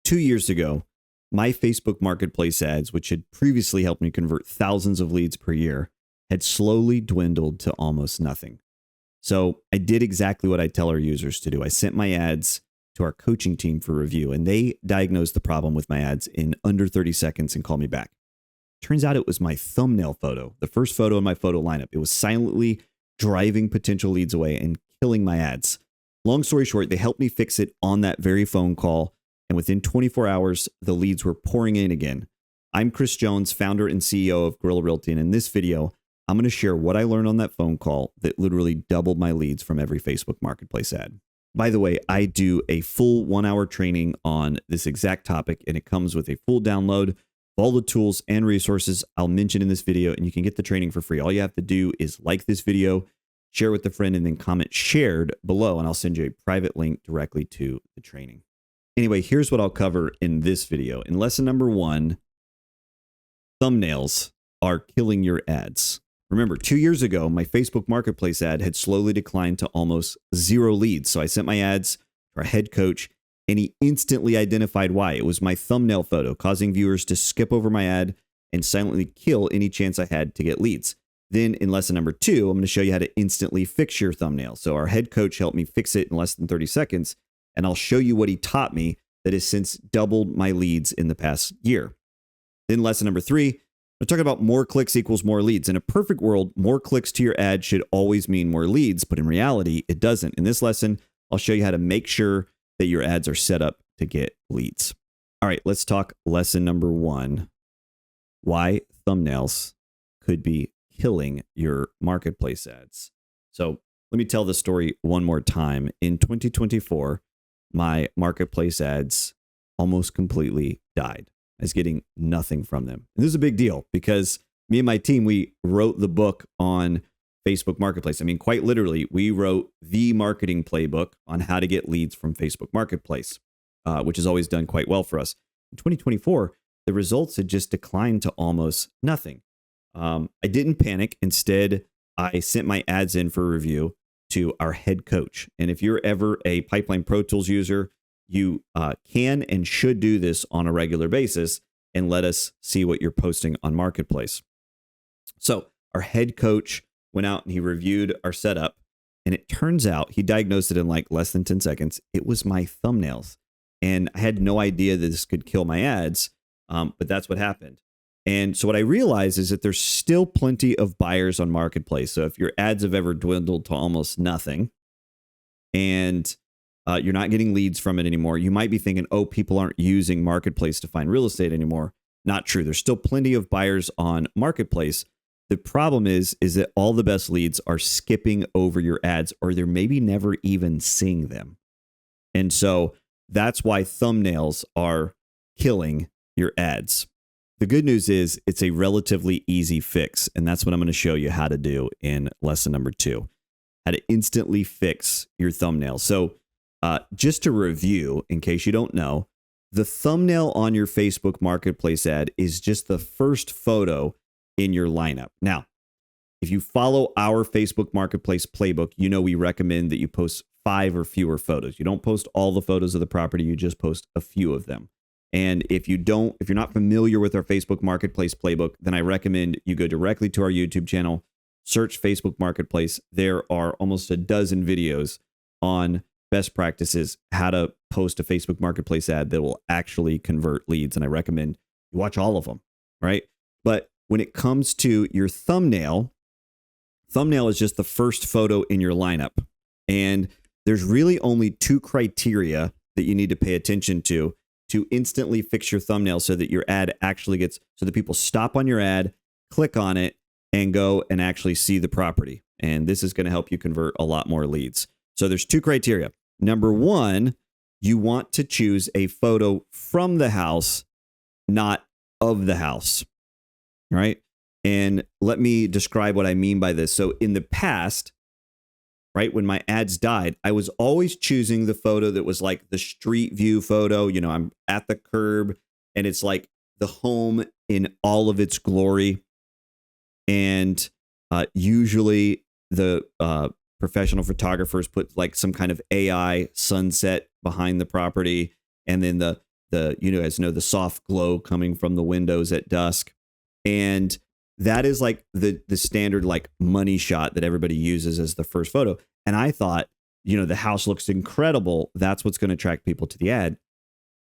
2 years ago, my Facebook Marketplace ads, which had previously helped me convert thousands of leads per year, had slowly dwindled to almost nothing. So I did exactly what I tell our users to do. I sent my ads to our coaching team for review, and they diagnosed the problem with my ads in under 30 seconds and called me back. Turns out it was my thumbnail photo, the first photo in my photo lineup. It was silently driving potential leads away and killing my ads. Long story short, they helped me fix it on that very phone call, and within 24 hours, the leads were pouring in again. I'm Chris Jones, founder and CEO of Guerilla Realty, and in this video, I'm going to share what I learned on that phone call that literally doubled my leads from every Facebook Marketplace ad. By the way, I do a full 1-hour training on this exact topic, and it comes with a full download of all the tools and resources I'll mention in this video, and you can get the training for free. All you have to do is like this video, share with a friend, and then comment shared below, and I'll send you a private link directly to the training. Anyway, here's what I'll cover in this video. In lesson number 1, thumbnails are killing your ads. Remember, 2 years ago, my Facebook Marketplace ad had slowly declined to almost 0 leads. So I sent my ads to our head coach, and he instantly identified why. It was my thumbnail photo, causing viewers to skip over my ad and silently kill any chance I had to get leads. Then in lesson number 2, I'm going to show you how to instantly fix your thumbnail. So our head coach helped me fix it in less than 30 seconds, and I'll show you what he taught me that has since doubled my leads in the past year. Then lesson number 3, we're talking about more clicks equals more leads. In a perfect world, more clicks to your ad should always mean more leads, but in reality, it doesn't. In this lesson, I'll show you how to make sure that your ads are set up to get leads. All right, let's talk lesson number 1, why thumbnails could be killing your marketplace ads. So let me tell the story one more time. In 2024, my marketplace ads almost completely died. I was getting nothing from them. And this is a big deal because me and my team, we wrote the book on Facebook Marketplace. I mean, quite literally, we wrote the marketing playbook on how to get leads from Facebook Marketplace, which has always done quite well for us. In 2024, the results had just declined to almost nothing. I didn't panic. Instead, I sent my ads in for review to our head coach. And if you're ever a Pipeline Pro Tools user, you can and should do this on a regular basis and let us see what you're posting on Marketplace. So our head coach went out and he reviewed our setup, and it turns out he diagnosed it in like less than 10 seconds. It was my thumbnails, and I had no idea that this could kill my ads, but that's what happened. And so what I realized is that there's still plenty of buyers on Marketplace. So if your ads have ever dwindled to almost nothing and you're not getting leads from it anymore, you might be thinking, oh, people aren't using Marketplace to find real estate anymore. Not true. There's still plenty of buyers on Marketplace. The problem is that all the best leads are skipping over your ads, or they're maybe never even seeing them. And so that's why thumbnails are killing your ads. The good news is it's a relatively easy fix, and that's what I'm going to show you how to do in lesson number 2, how to instantly fix your thumbnail. So just to review, in case you don't know, the thumbnail on your Facebook Marketplace ad is just the first photo in your lineup. Now, if you follow our Facebook Marketplace playbook, you know we recommend that you post 5 or fewer photos. You don't post all the photos of the property, you just post a few of them. And if you're not familiar with our Facebook Marketplace playbook, then I recommend you go directly to our YouTube channel, search Facebook Marketplace. There are almost a dozen videos on best practices, how to post a Facebook Marketplace ad that will actually convert leads. And I recommend you watch all of them, right? But when it comes to your thumbnail is just the first photo in your lineup. And there's really only 2 criteria that you need to pay attention to instantly fix your thumbnail so that your ad actually gets, so that people stop on your ad, click on it, and go and actually see the property. And this is going to help you convert a lot more leads. So there's 2 criteria. Number 1, you want to choose a photo from the house, not of the house, right? And let me describe what I mean by this. So in the past, right, when my ads died, I was always choosing the photo that was like the street view photo. You know, I'm at the curb and it's like the home in all of its glory. And usually the professional photographers put like some kind of AI sunset behind the property. And then the you guys know the soft glow coming from the windows at dusk. And that is like the standard like money shot that everybody uses as the first photo. And I thought, the house looks incredible. That's what's going to attract people to the ad.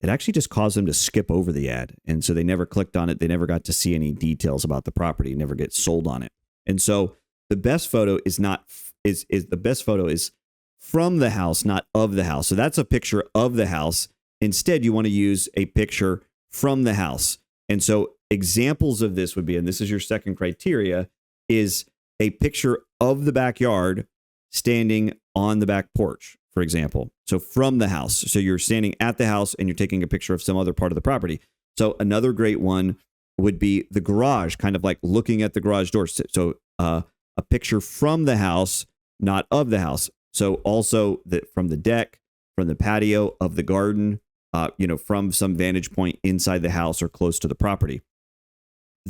It actually just caused them to skip over the ad. And so they never clicked on it. They never got to see any details about the property, never get sold on it. And so the best photo is the best photo is from the house, not of the house. So that's a picture of the house. Instead, you want to use a picture from the house. And so examples of this would be, and this is your second criteria, is a picture of the backyard standing on the back porch, for example. So from the house. So you're standing at the house and you're taking a picture of some other part of the property. So another great one would be the garage, kind of like looking at the garage door. So a picture from the house, not of the house. So also from the deck, from the patio, of the garden, from some vantage point inside the house or close to the property.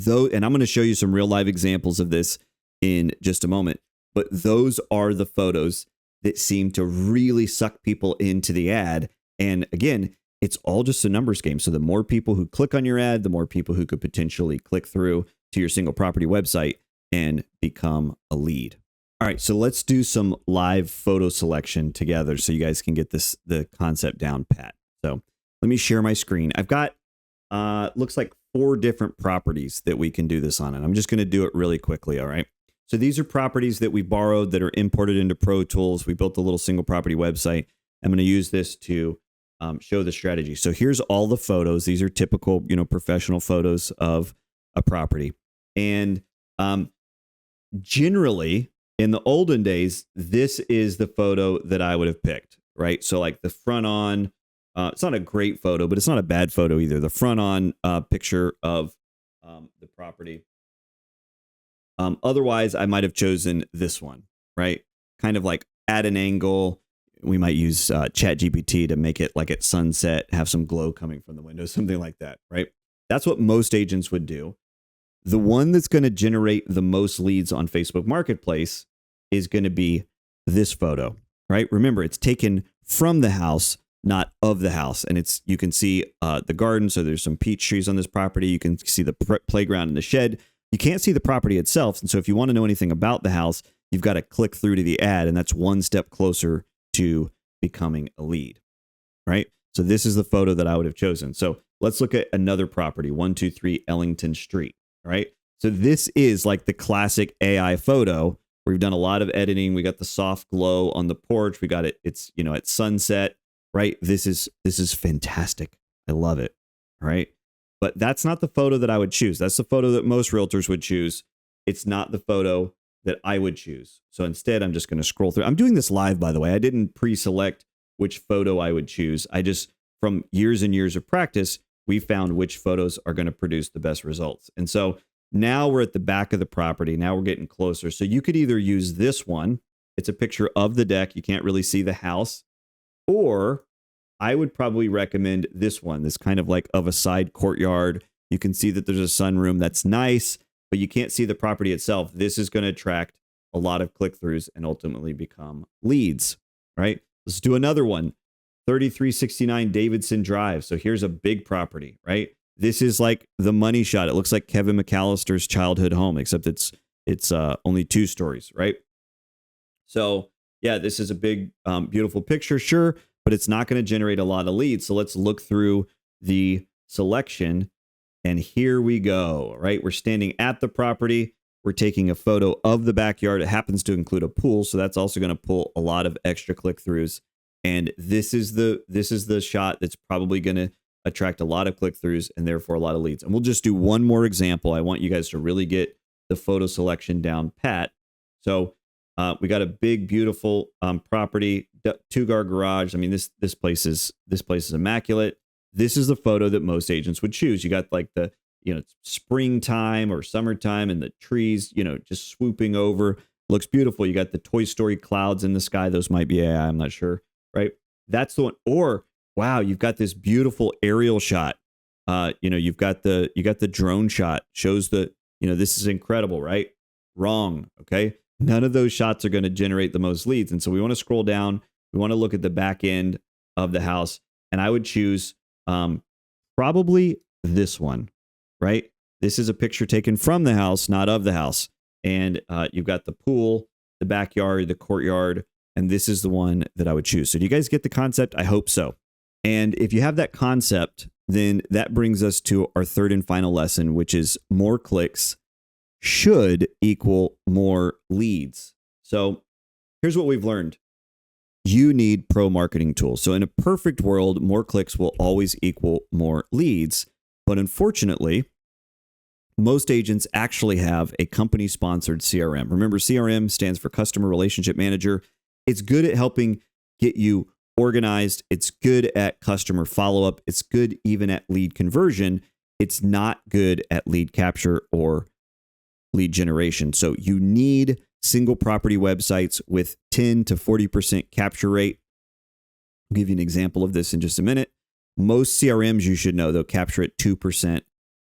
And I'm going to show you some real live examples of this in just a moment. But those are the photos that seem to really suck people into the ad. And again, it's all just a numbers game. So the more people who click on your ad, the more people who could potentially click through to your single property website and become a lead. All right, so let's do some live photo selection together so you guys can get the concept down pat. So let me share my screen. I've got, looks like 4 different properties that we can do this on. And I'm just going to do it really quickly, all right? So these are properties that we borrowed that are imported into Pro Tools. We built a little single property website. I'm going to use this to show the strategy. So here's all the photos. These are typical, professional photos of a property. And generally, in the olden days, this is the photo that I would have picked, right? So like the front on, it's not a great photo, but it's not a bad photo either. The front on picture of the property. Otherwise, I might have chosen this one, right? Kind of like at an angle. We might use ChatGPT to make it like at sunset, have some glow coming from the window, something like that, right? That's what most agents would do. The one that's going to generate the most leads on Facebook Marketplace is going to be this photo, right? Remember, it's taken from the house, not of the house. And you can see the garden. So there's some peach trees on this property. You can see the playground and the shed. You can't see the property itself. And so if you want to know anything about the house, you've got to click through to the ad. And that's one step closer to becoming a lead, right? So this is the photo that I would have chosen. So let's look at another property, 123 Ellington Street, right? So this is like the classic AI photo where we've done a lot of editing. We got the soft glow on the porch. We got it. It's, at sunset, right? This is fantastic. I love it. All right. But that's not the photo that I would choose. That's the photo that most realtors would choose. It's not the photo that I would choose. So instead, I'm just going to scroll through. I'm doing this live, by the way. I didn't pre-select which photo I would choose. I just, from years and years of practice, we found which photos are going to produce the best results. And so now we're at the back of the property. Now we're getting closer. So you could either use this one. It's a picture of the deck. You can't really see the house. Or I would probably recommend this one, this kind of like of a side courtyard. You can see that there's a sunroom. That's nice, but you can't see the property itself. This is going to attract a lot of click-throughs and ultimately become leads, right? Let's do another one, 3369 Davidson Drive. So here's a big property, right? This is like the money shot. It looks like Kevin McAllister's childhood home, except it's only 2 stories, right? So yeah, this is a big, beautiful picture, sure, but it's not going to generate a lot of leads. So let's look through the selection. And here we go, right? We're standing at the property. We're taking a photo of the backyard. It happens to include a pool. So that's also going to pull a lot of extra click-throughs. And this is the shot that's probably going to attract a lot of click-throughs and therefore a lot of leads. And we'll just do one more example. I want you guys to really get the photo selection down pat. So we got a big, beautiful property, 2-car garage. I mean, this place is immaculate. This is the photo that most agents would choose. You got like the springtime or summertime and the trees, just swooping over. Looks beautiful. You got the Toy Story clouds in the sky. Those might be AI. I'm not sure. Right. That's the one. Or wow, you've got this beautiful aerial shot. You've got the drone shot. Shows this is incredible. Right. Wrong. Okay. None of those shots are going to generate the most leads. And so we want to scroll down. We want to look at the back end of the house. And I would choose probably this one, right? This is a picture taken from the house, not of the house. And you've got the pool, the backyard, the courtyard, and this is the one that I would choose. So do you guys get the concept? I hope so. And if you have that concept, then that brings us to our third and final lesson, which is more clicks should equal more leads. So here's what we've learned. You need pro marketing tools. So in a perfect world, more clicks will always equal more leads. But unfortunately, most agents actually have a company-sponsored CRM. Remember, CRM stands for Customer Relationship Manager. It's good at helping get you organized. It's good at customer follow-up. It's good even at lead conversion. It's not good at lead capture or lead generation. So you need single property websites with 10 to 40% capture rate. I'll give you an example of this in just a minute. Most CRMs, you should know, they'll capture at 2%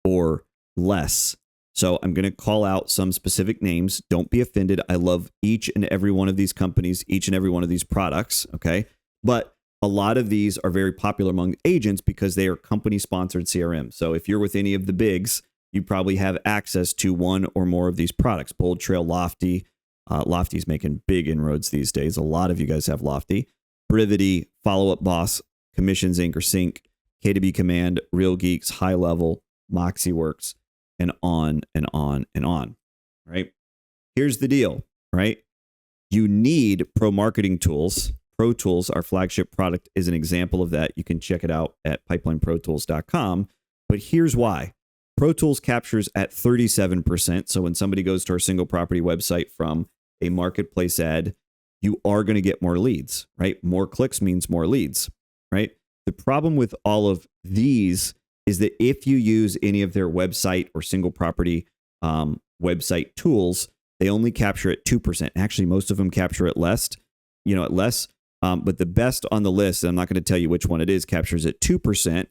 or less. So I'm going to call out some specific names. Don't be offended. I love each and every one of these companies, each and every one of these products. Okay. But a lot of these are very popular among agents because they are company sponsored CRM. So if you're with any of the bigs, you probably have access to one or more of these products. Bold Trail, Lofty. Lofty's making big inroads these days. A lot of you guys have Lofty. Brivity, Follow Up Boss, Commissions Inc. or Sync, KW Command, Real Geeks, High Level, MoxieWorks, and on and on and on, right? Here's the deal, right? You need pro marketing tools. Pro Tools, our flagship product, is an example of that. You can check it out at pipelineprotools.com. But here's why. Pro Tools captures at 37%. So when somebody goes to our single property website from a marketplace ad, you are going to get more leads, right? More clicks means more leads, right? The problem with all of these is that if you use any of their website or single property website tools, they only capture at 2%. Actually, most of them capture at less, but the best on the list, and I'm not going to tell you which one it is, captures at 2%,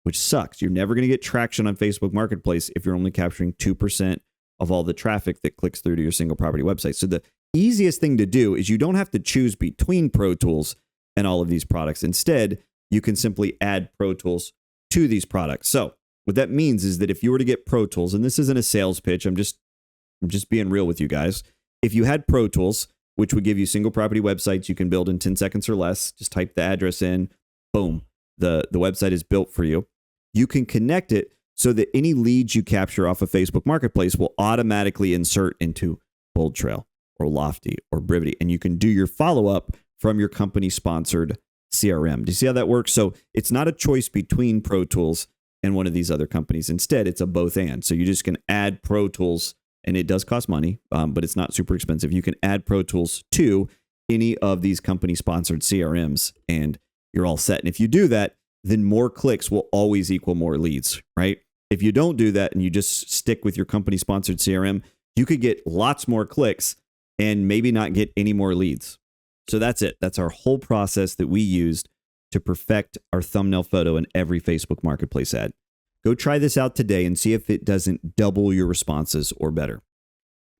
which sucks. You're never going to get traction on Facebook Marketplace if you're only capturing 2% of all the traffic that clicks through to your single property website. So the easiest thing to do is you don't have to choose between Pro Tools and all of these products. Instead, you can simply add Pro Tools to these products. So what that means is that if you were to get Pro Tools, and this isn't a sales pitch, I'm just being real with you guys. If you had Pro Tools, which would give you single property websites you can build in 10 seconds or less, just type the address in, boom, the website is built for you. You can connect it so that any leads you capture off of Facebook Marketplace will automatically insert into Bold Trail or Lofty or Brivity, and you can do your follow-up from your company-sponsored CRM. Do you see how that works? So it's not a choice between Pro Tools and one of these other companies. Instead, it's a both and. So you just can add Pro Tools, and it does cost money, but it's not super expensive. You can add Pro Tools to any of these company-sponsored CRMs, and you're all set. And if you do that, then more clicks will always equal more leads, right? If you don't do that and you just stick with your company-sponsored CRM, you could get lots more clicks and maybe not get any more leads. So that's it. That's our whole process that we used to perfect our thumbnail photo in every Facebook Marketplace ad. Go try this out today and see if it doesn't double your responses or better.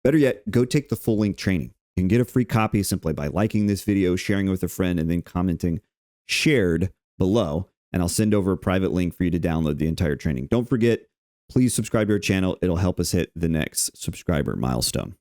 Better yet, go take the full length training. You can get a free copy simply by liking this video, sharing it with a friend, and then commenting shared below. And I'll send over a private link for you to download the entire training. Don't forget, please subscribe to our channel. It'll help us hit the next subscriber milestone.